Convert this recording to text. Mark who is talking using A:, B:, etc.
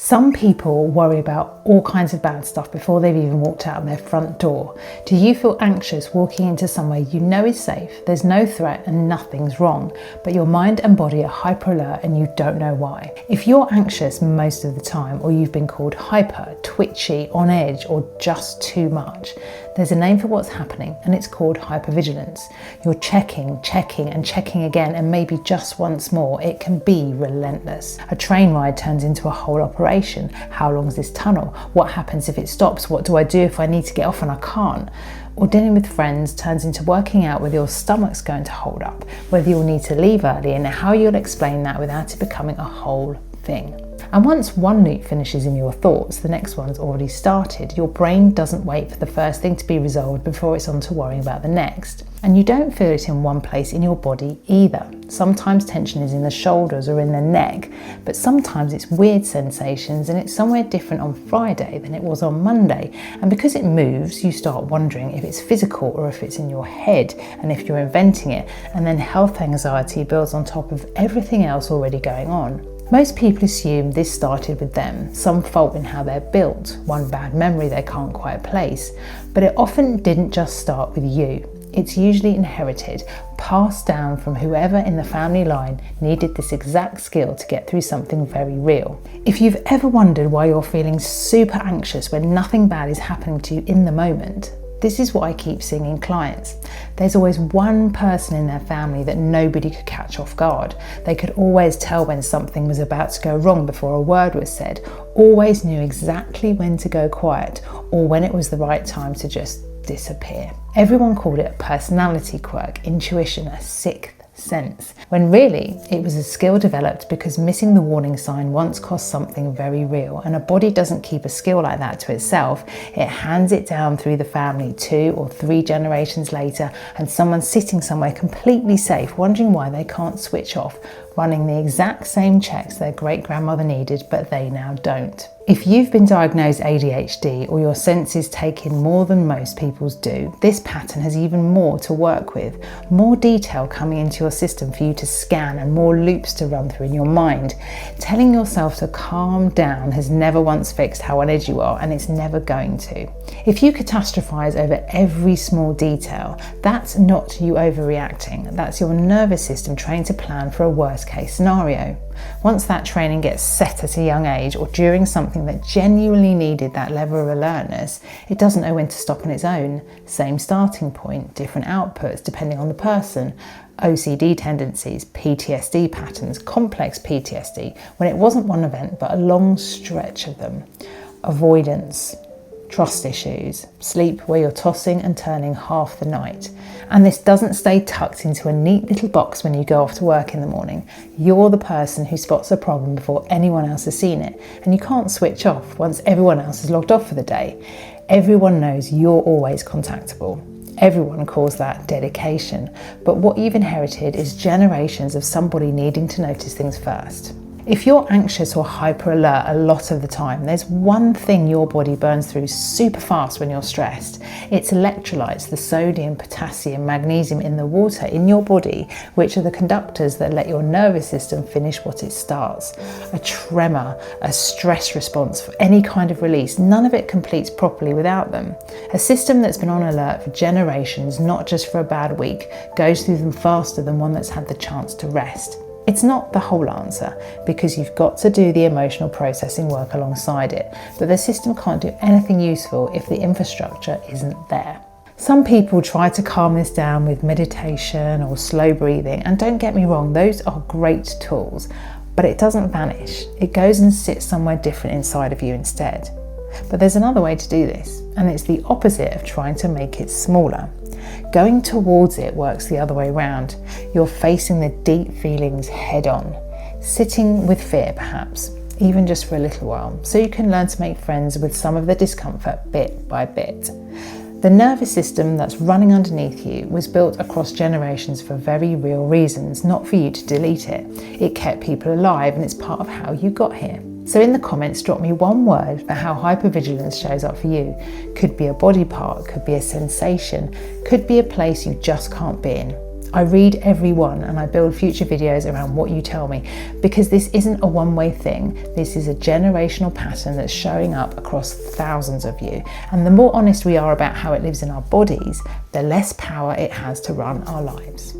A: Some people worry about all kinds of bad stuff before they've even walked out of their front door. Do you feel anxious walking into somewhere you know is safe, there's no threat and nothing's wrong, but your mind and body are hyper alert and you don't know why? If you're anxious most of the time, or you've been called hyper, twitchy, on edge, or just too much, there's a name for what's happening and it's called hypervigilance. You're checking and checking again, and maybe just once more. It can be relentless. A train ride turns into a whole operation. How long is this tunnel? What happens if it stops? What do I do if I need to get off and I can't? Or dinner with friends turns into working out whether your stomach's going to hold up, whether you'll need to leave early, and how you'll explain that without it becoming a whole thing. And once one loop finishes in your thoughts, the next one's already started. Your brain doesn't wait for the first thing to be resolved before it's on to worrying about the next. And you don't feel it in one place in your body either. Sometimes tension is in the shoulders or in the neck, but sometimes it's weird sensations and it's somewhere different on Friday than it was on Monday. And because it moves, you start wondering if it's physical or if it's in your head and if you're inventing it. And then health anxiety builds on top of everything else already going on. Most people assume this started with them, some fault in how they're built, one bad memory they can't quite place, but it often didn't just start with you. It's usually inherited, passed down from whoever in the family line needed this exact skill to get through something very real. If you've ever wondered why you're feeling super anxious when nothing bad is happening to you in the moment, this is what I keep seeing in clients. There's always one person in their family that nobody could catch off guard. They could always tell when something was about to go wrong before a word was said, always knew exactly when to go quiet or when it was the right time to just disappear. Everyone called it a personality quirk, intuition, a sixth sense, when really it was a skill developed because missing the warning sign once cost something very real, and a body doesn't keep a skill like that to itself. It hands it down through the family 2 or 3 generations later, and someone's sitting somewhere completely safe wondering why they can't switch off, running the exact same checks their great-grandmother needed but they now don't. If you've been diagnosed ADHD or your senses take in more than most people's do, this pattern has even more to work with, more detail coming into your system for you to scan and more loops to run through in your mind. Telling yourself to calm down has never once fixed how on edge you are, and it's never going to. If you catastrophize over every small detail, that's not you overreacting, that's your nervous system trying to plan for a worst case scenario. Once that training gets set at a young age or during something that genuinely needed that level of alertness, it doesn't know when to stop on its own. Same starting point, different outputs depending on the person. OCD tendencies, PTSD patterns, complex PTSD, when it wasn't one event but a long stretch of them. Avoidance, trust issues, sleep where you're tossing and turning half the night. And this doesn't stay tucked into a neat little box when you go off to work in the morning. You're the person who spots a problem before anyone else has seen it, and you can't switch off once everyone else has logged off for the day. Everyone knows you're always contactable. Everyone calls that dedication, but what you've inherited is generations of somebody needing to notice things first. If you're anxious or hyper alert a lot of the time, there's one thing your body burns through super fast when you're stressed. It's electrolytes, the sodium, potassium, magnesium in the water in your body, which are the conductors that let your nervous system finish what it starts. A tremor, a stress response for any kind of release, none of it completes properly without them. A system that's been on alert for generations, not just for a bad week, goes through them faster than one that's had the chance to rest. It's not the whole answer, because you've got to do the emotional processing work alongside it, but the system can't do anything useful if the infrastructure isn't there. Some people try to calm this down with meditation or slow breathing, and don't get me wrong, those are great tools, but it doesn't vanish. It goes and sits somewhere different inside of you instead. But there's another way to do this, and it's the opposite of trying to make it smaller. Going towards it works the other way around. You're facing the deep feelings head on, sitting with fear perhaps, even just for a little while, so you can learn to make friends with some of the discomfort bit by bit. The nervous system that's running underneath you was built across generations for very real reasons, not for you to delete it. It kept people alive, and it's part of how you got here. So in the comments, drop me one word for how hypervigilance shows up for you. Could be a body part, could be a sensation, could be a place you just can't be in. I read every one and I build future videos around what you tell me, because this isn't a one-way thing. This is a generational pattern that's showing up across thousands of you. And the more honest we are about how it lives in our bodies, the less power it has to run our lives.